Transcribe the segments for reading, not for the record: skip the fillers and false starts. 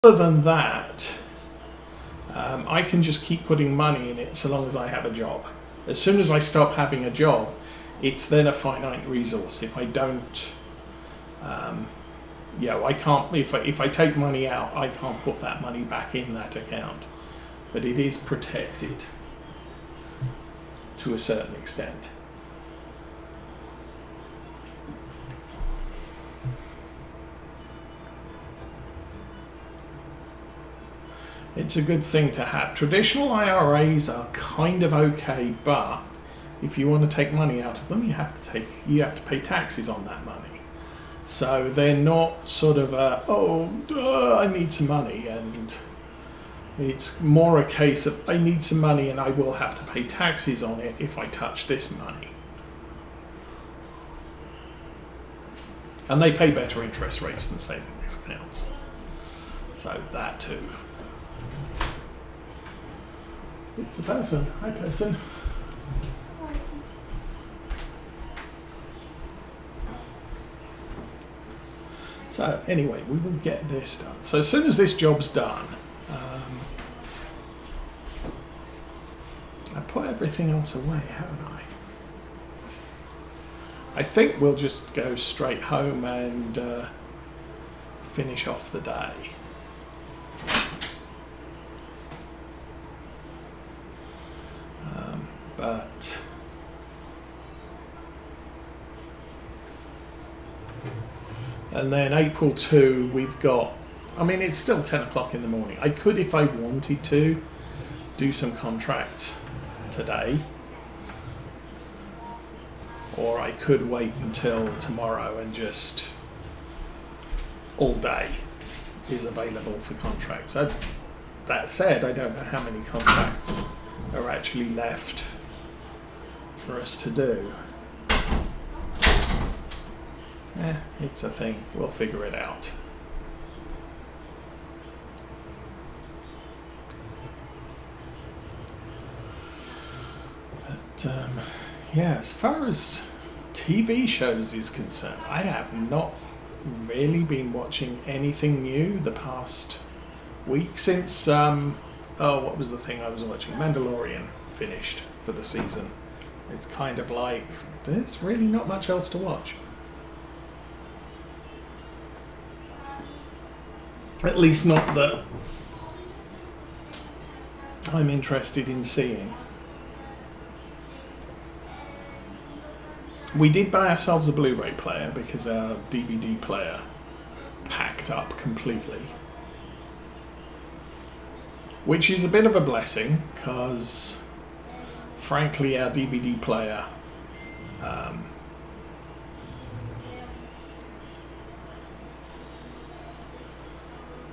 other than that, I can just keep putting money in it so long as I have a job. As soon as I stop having a job, it's then a finite resource. If I don't, I can't. If I take money out, I can't put that money back in that account. But it is protected to a certain extent. It's a good thing to have. Traditional IRAs are kind of okay, but if you want to take money out of them, you have to pay taxes on that money. So they're not sort of I need some money, and it's more a case of I need some money and I will have to pay taxes on it if I touch this money. And they pay better interest rates than savings accounts. So that too. It's a person. Hi, person. So anyway, we will get this done. So as soon as this job's done, I put everything else away, haven't I? I think we'll just go straight home and finish off the day. But and then April 2, we've got, I mean, it's still 10 o'clock in the morning. I could, if I wanted to, do some contracts today. Or I could wait until tomorrow and just all day is available for contracts. That said, I don't know how many contracts are actually left for us to do. It's a thing. We'll figure it out. But as far as TV shows is concerned, I have not really been watching anything new the past week since what was the thing I was watching? Mandalorian finished for the season. It's kind of like there's really not much else to watch. At least not that I'm interested in seeing. We did buy ourselves a Blu-ray player because our DVD player packed up completely. Which is a bit of a blessing because, frankly, our DVD player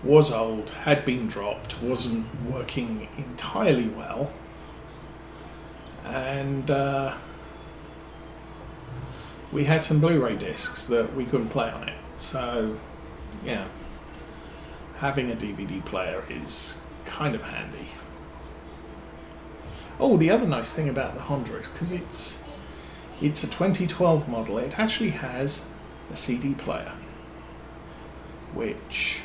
was old, had been dropped, wasn't working entirely well, and we had some Blu-ray discs that we couldn't play on it. So, yeah, having a DVD player is kind of handy. Oh, the other nice thing about the Honda is because it's a 2012 model, it actually has a CD player, which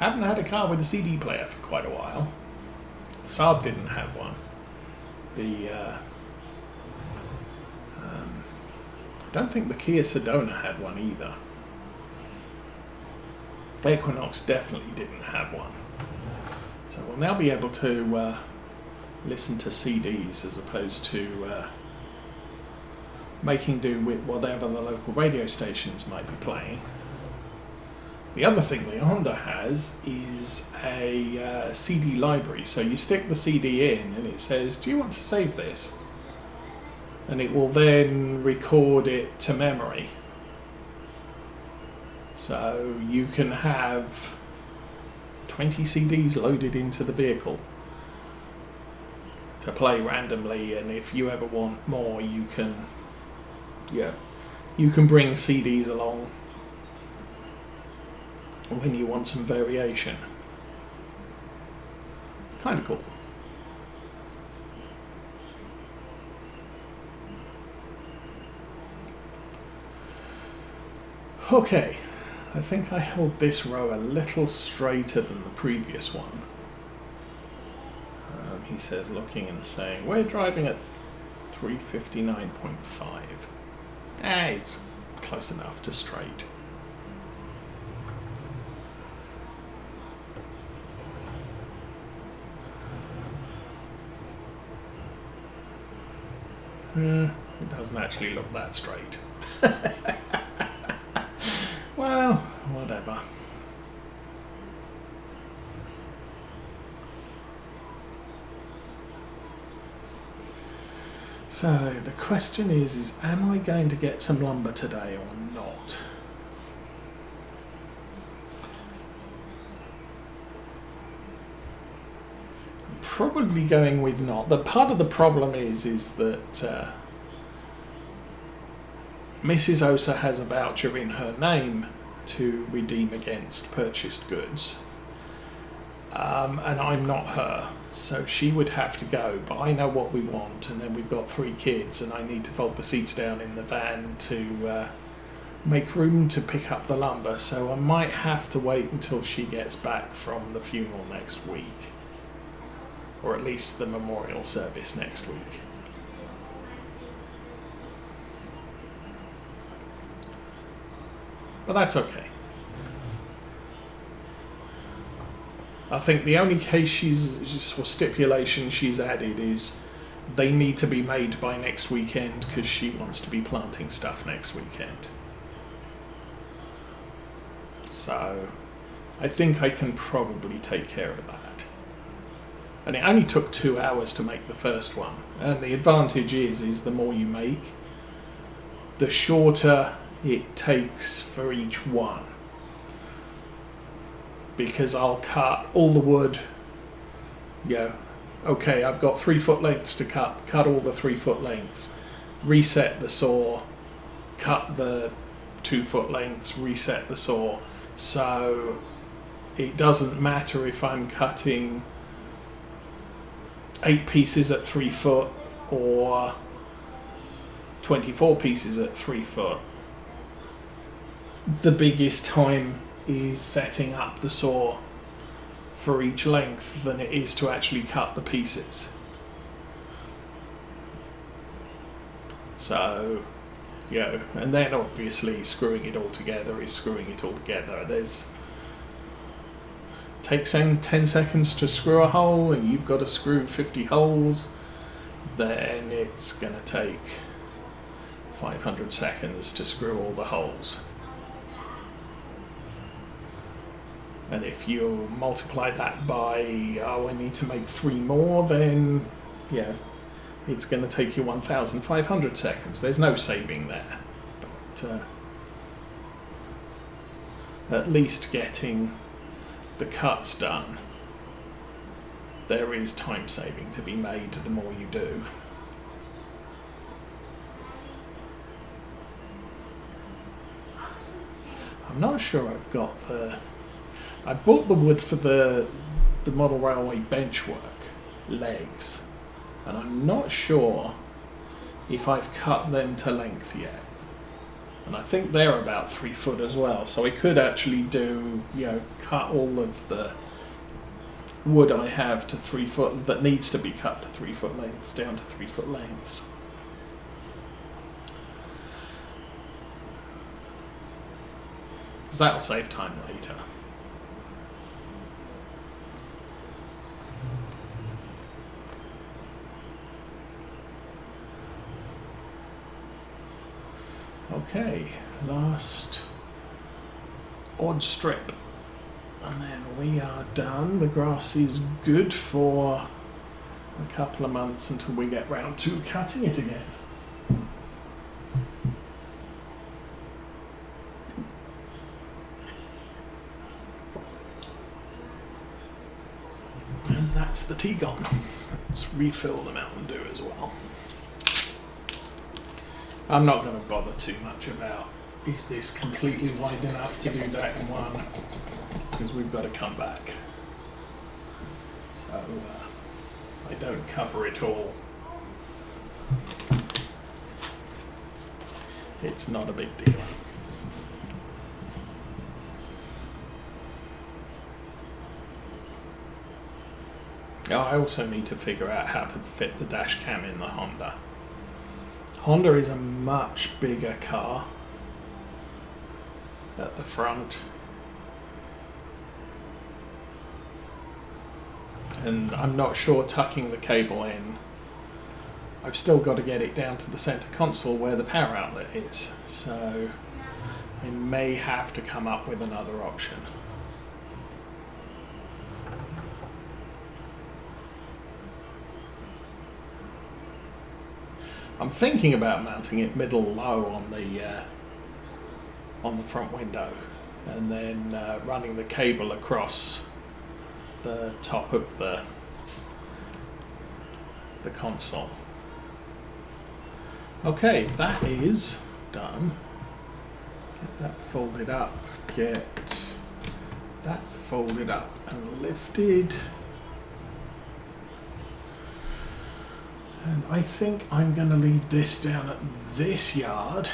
I haven't had a car with a CD player for quite a while. Saab didn't have one. I don't think the Kia Sedona had one either. Equinox definitely didn't have one. So we'll now be able to listen to CDs as opposed to making do with whatever the local radio stations might be playing. The other thing the Honda has is a CD library. So you stick the CD in and it says, do you want to save this? And it will then record it to memory. So you can have 20 CDs loaded into the vehicle to play randomly, and if you ever want more, you can bring CDs along when you want some variation. Kind of cool. Okay, I think I held this row a little straighter than the previous one. He says, looking and saying, we're driving at 359.5. It's close enough to straight. It doesn't actually look that straight. Well, whatever. So the question is am I going to get some lumber today or not? I'm probably going with not. The part of the problem is that Mrs. Osa has a voucher in her name to redeem against purchased goods. And I'm not her, so she would have to go, but I know what we want, and then we've got 3 kids and I need to fold the seats down in the van to make room to pick up the lumber, so I might have to wait until she gets back from the funeral next week, or at least the memorial service next week. But that's okay. I think the only case for stipulation she's added is they need to be made by next weekend because she wants to be planting stuff next weekend. So I think I can probably take care of that. And it only took 2 hours to make the first one. And the advantage is the more you make, the shorter it takes for each one. Because I'll cut all the wood, okay, I've got 3 foot lengths to cut all the 3 foot lengths, reset the saw, cut the 2 foot lengths, reset the saw. So it doesn't matter if I'm cutting 8 pieces at 3 foot or 24 pieces at 3 foot. The biggest time is setting up the saw for each length than it is to actually cut the pieces. So, and then obviously screwing it all together is screwing it all together. Takes 10 seconds to screw a hole and you've got to screw 50 holes, then it's going to take 500 seconds to screw all the holes. And if you multiply that by, I need to make 3 more, then, it's going to take you 1,500 seconds. There's no saving there. But at least getting the cuts done, there is time saving to be made the more you do. I'm not sure I've got I bought the wood for the model railway benchwork legs, and I'm not sure if I've cut them to length yet. And I think they're about 3 foot as well, so I could actually do, cut all of the wood I have to 3 foot that needs to be cut to 3 foot lengths down to 3 foot lengths. Because that'll save time later. Okay, last odd strip, and then we are done. The grass is good for a couple of months until we get round to cutting it again. And that's the tea gone. Let's refill the Mountain Dew as well. I'm not going to bother too much about is this completely wide enough to do that in one, because we've got to come back. So if I don't cover it all, it's not a big deal. I also need to figure out how to fit the dash cam in the Honda. Honda is a much bigger car at the front. And I'm not sure tucking the cable in. I've still got to get it down to the center console where the power outlet is. So I may have to come up with another option. I'm thinking about mounting it middle low on the front window, and then running the cable across the top of the console. Okay, that is done. Get that folded up. Get that folded up and lifted. And I think I'm going to leave this down at this yard.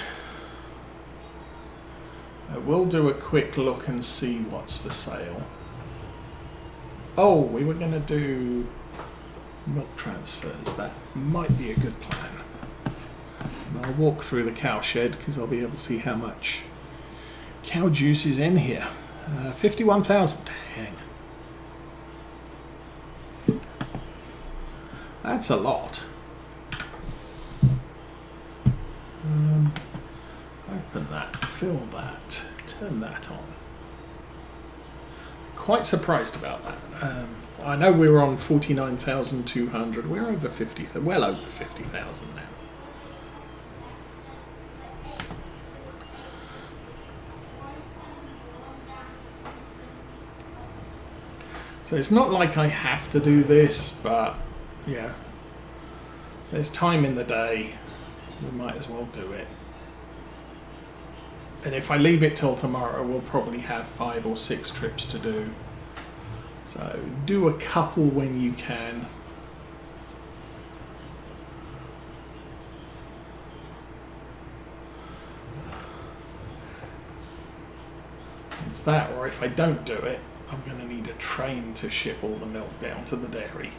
I will do a quick look and see what's for sale. Oh, we were going to do milk transfers. That might be a good plan. And I'll walk through the cow shed because I'll be able to see how much cow juice is in here. 51,000. Dang. That's a lot. Open that, fill that, turn that on. Quite surprised about that. I know we were on 49,200. We're over 50, well over 50,000 now. So it's not like I have to do this, but yeah, there's time in the day. We might as well do it. And if I leave it till tomorrow, we'll probably have 5 or 6 trips to do. So do a couple when you can. It's that, or if I don't do it, I'm going to need a train to ship all the milk down to the dairy.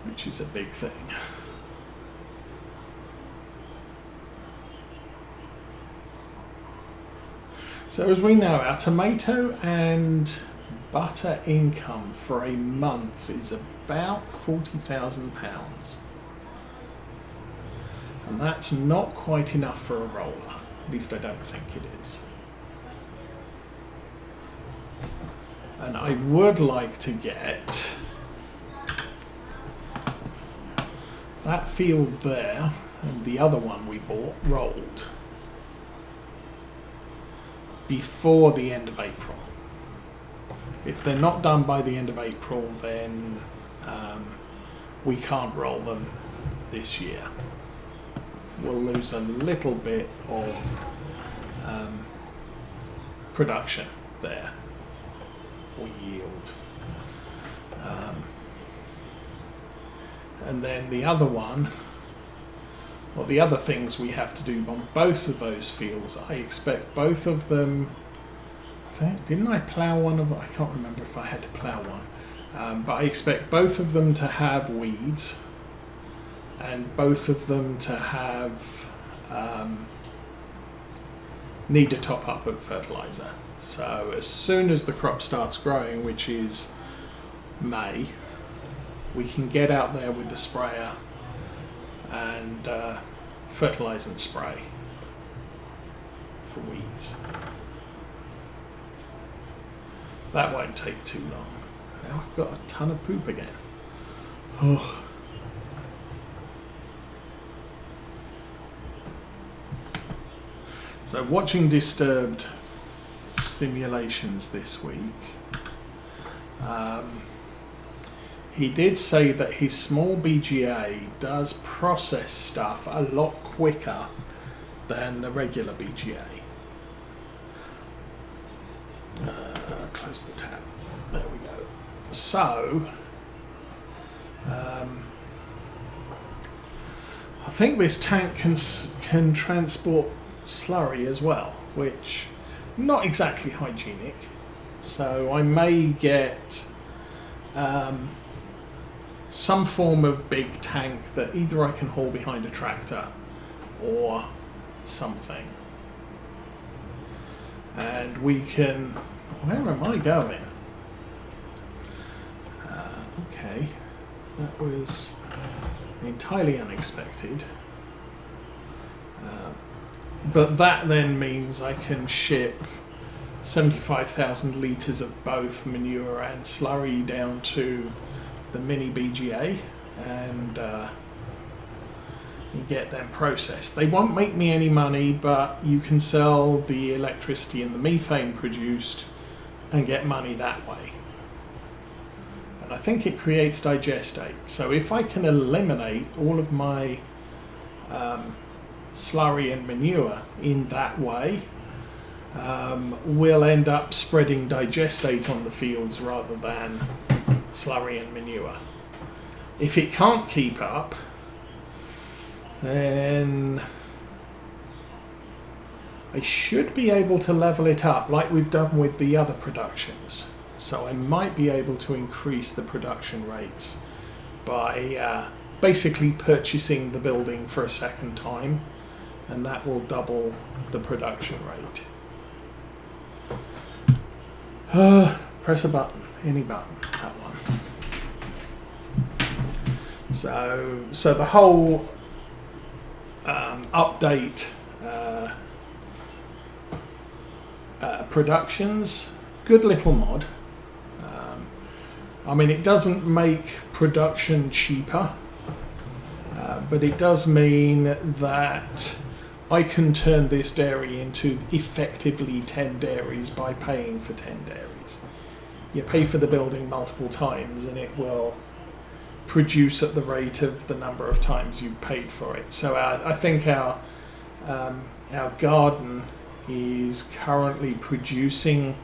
Which is a big thing. So as we know, our tomato and butter income for a month is about £40,000. And that's not quite enough for a roller. At least I don't think it is. And I would like to get that field there and the other one we bought rolled before the end of April. If they're not done by the end of April, then we can't roll them this year. We'll lose a little bit of production there, or yield. And then the other one, well, the other things we have to do on both of those fields, I expect both of them, didn't I plough one of them? I can't remember if I had to plough one. But I expect both of them to have weeds and both of them to have need a top up of fertilizer. So as soon as the crop starts growing, which is May, we can get out there with the sprayer and fertilize and spray for weeds. That won't take too long. Now I've got a ton of poop again. Oh. So watching Disturbed simulations this week, he did say that his small BGA does process stuff a lot quicker than the regular BGA. Close the tab. There we go. So, I think this tank can transport slurry as well, which not exactly hygienic. So I may get some form of big tank that either I can haul behind a tractor or something. And we can... Where am I going? Okay, that was entirely unexpected. But that then means I can ship 75,000 litres of both manure and slurry down to the mini BGA and you get them processed. They won't make me any money, but you can sell the electricity and the methane produced and get money that way. And I think it creates digestate. So if I can eliminate all of my slurry and manure in that way, we'll end up spreading digestate on the fields rather than slurry and manure. If it can't keep up, then I should be able to level it up like we've done with the other productions. So I might be able to increase the production rates by basically purchasing the building for a second time, and that will double the production rate. Press a button, any button, that one. So the whole update productions, good little mod. I mean, it doesn't make production cheaper, but it does mean that I can turn this dairy into effectively 10 dairies by paying for 10 dairies. You pay for the building multiple times and it will produce at the rate of the number of times you've paid for it. So I think our garden is currently producing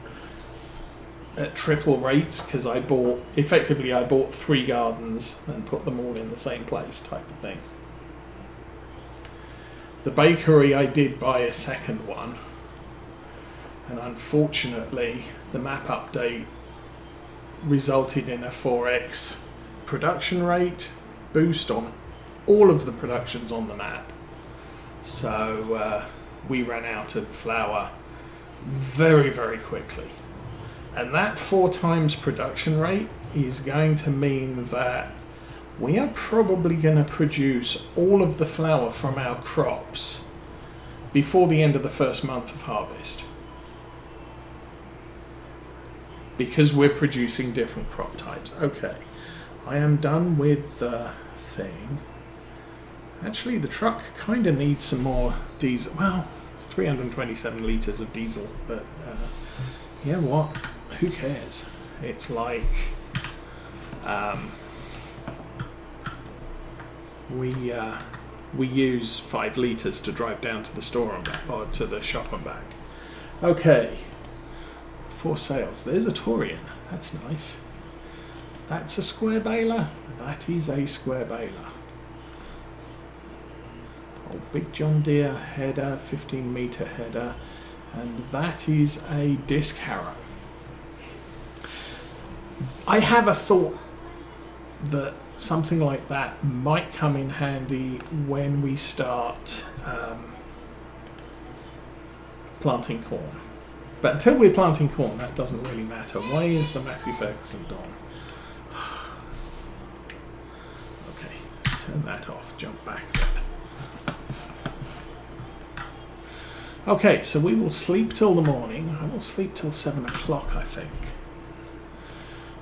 at triple rates because I bought 3 gardens and put them all in the same place type of thing. The bakery, I did buy a second one, and unfortunately the map update resulted in a 4x production rate boost on all of the productions on the map. So we ran out of flour very, very quickly. And that 4 times production rate is going to mean that we are probably going to produce all of the flour from our crops before the end of the first month of harvest, because we're producing different crop types. Okay, I am done with the thing. Actually, the truck kind of needs some more diesel. Well, it's 327 litres of diesel, but you know what? Who cares? It's like we use 5 litres to drive down to the store and back, or to the shop and back. Okay, for sales. There's a Taurian. That's nice. That's a square baler. That is a square baler. Oh, big John Deere header, 15 metre header, and that is a disc harrow. I have a thought that something like that might come in handy when we start planting corn. But until we're planting corn, that doesn't really matter. Why is the Massey Ferguson gone? Okay, turn that off, jump back there. Okay, so we will sleep till the morning. I will sleep till 7 o'clock, I think.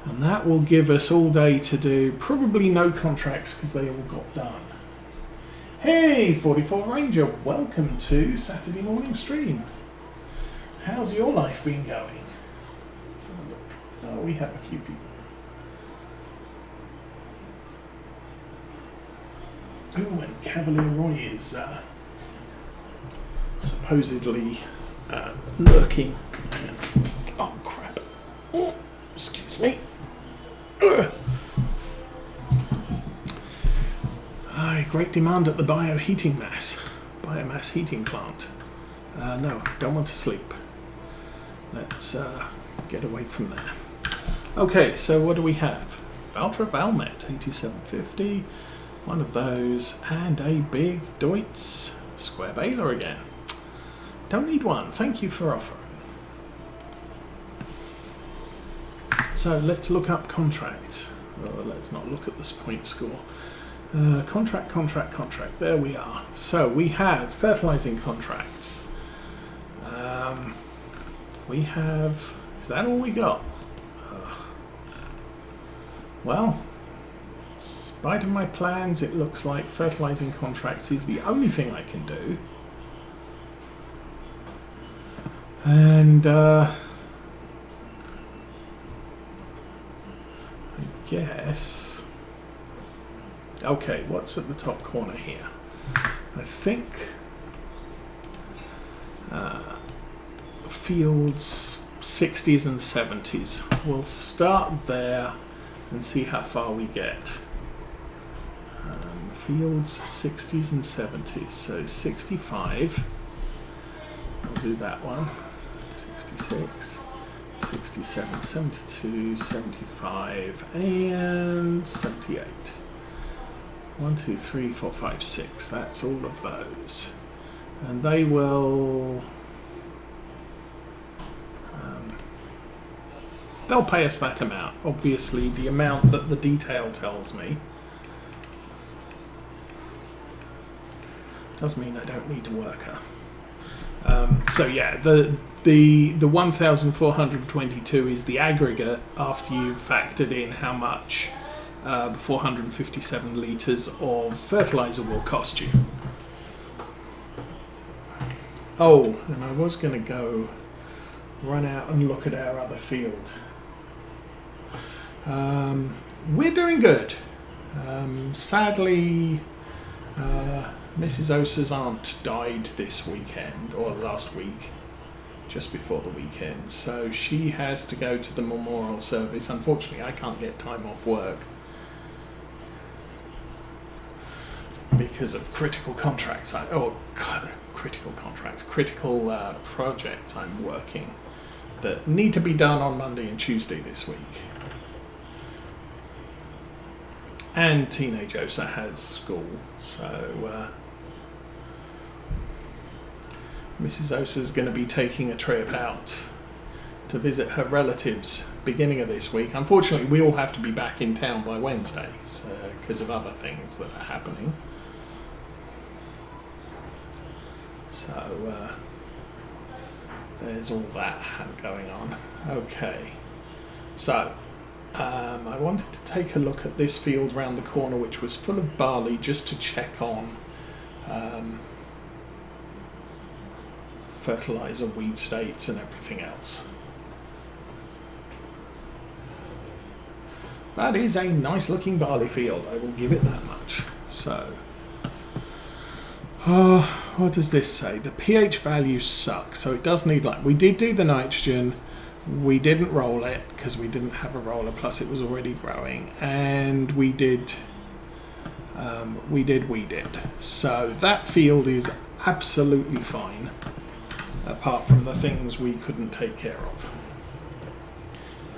And that will give us all day to do probably no contracts because they all got done. Hey, 44 Ranger, welcome to Saturday morning stream. How's your life been going? Let's have a look. Oh, we have a few people. Oh, and Cavalier Roy is supposedly lurking. Oh, crap. Oh, excuse me. I great demand at the biomass heating plant. No, don't want to sleep. Let's get away from there. Okay, so what do we have? Valtra Valmet, 8750. One of those, and a big Deutz square baler again. Don't need one, thank you for offering. So let's look up contracts. Oh, let's not look at this point score. Contract. There we are. So we have fertilizing contracts. We have... Is that all we got? Well, in spite of my plans, it looks like fertilizing contracts is the only thing I can do. And I guess... Okay, what's at the top corner here? I think fields 60s and 70s. We'll start there and see how far we get. Fields 60s and 70s. So 65. We'll do that one. 66, 67, 72, 75, and 78. 1, 2, 3, 4, 5, 6. That's all of those. And they will... they'll pay us that amount. Obviously, the amount that the detail tells me does mean I don't need a worker. So yeah, the 1,422 is the aggregate after you've factored in how much the 457 litres of fertiliser will cost you. Oh, and I was going to go run out and look at our other field. We're doing good. Sadly, Mrs. Osa's aunt died this weekend, or last week, just before the weekend, so she has to go to the memorial service. Unfortunately, I can't get time off work because of critical projects I'm working that need to be done on Monday and Tuesday this week. And teenage Osa has school, so Mrs. Osa's going to be taking a trip out to visit her relatives beginning of this week. Unfortunately, we all have to be back in town by Wednesday because of other things that are happening. So there's all that going on. Okay, so I wanted to take a look at this field round the corner, which was full of barley, just to check on fertiliser, weed states and everything else. That is a nice looking barley field, I will give it that much. So what does this say? The pH values suck, so it does need, like, we did do the nitrogen, we didn't roll it because we didn't have a roller, plus it was already growing, and we did weeded. So that field is absolutely fine, apart from the things we couldn't take care of.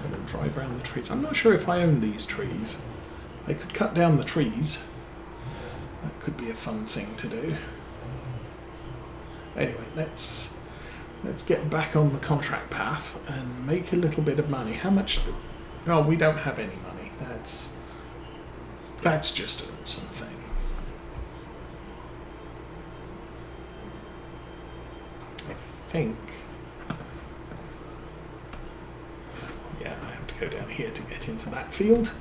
I'm going to drive around the trees. I'm not sure if I own these trees. I could cut down the trees. That could be a fun thing to do. Anyway, let's get back on the contract path and make a little bit of money. How much? Oh, we don't have any money. That's just an awesome thing. I think. Yeah, I have to go down here to get into that field.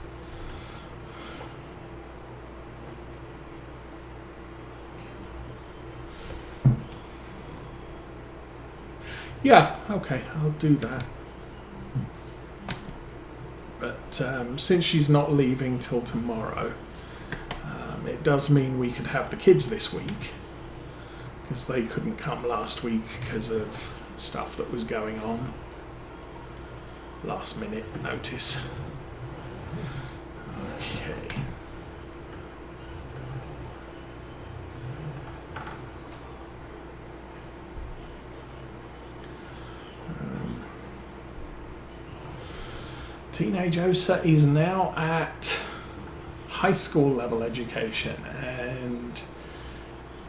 Yeah, okay, I'll do that. But since she's not leaving till tomorrow, it does mean we could have the kids this week, because they couldn't come last week because of stuff that was going on. Last minute notice. Okay. Teenage Osa is now at high school level education, and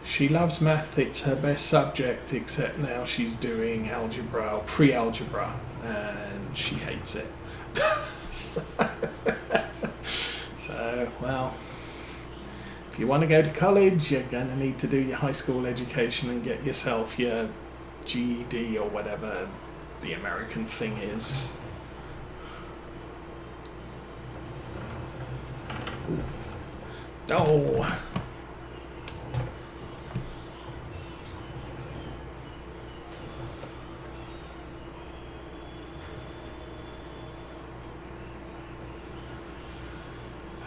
she loves math. It's her best subject, except now she's doing algebra, or pre-algebra, and she hates it. So, well, if you want to go to college, you're going to need to do your high school education and get yourself your GED or whatever the American thing is. Oh.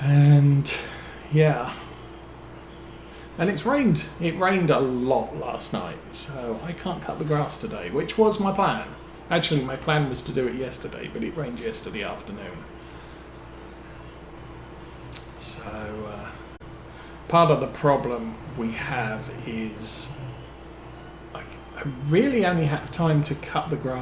And yeah, and it's rained. It rained a lot last night, so I can't cut the grass today, which was my plan. Actually, my plan was to do it yesterday, but it rained yesterday afternoon. So part of the problem we have is I really only have time to cut the grass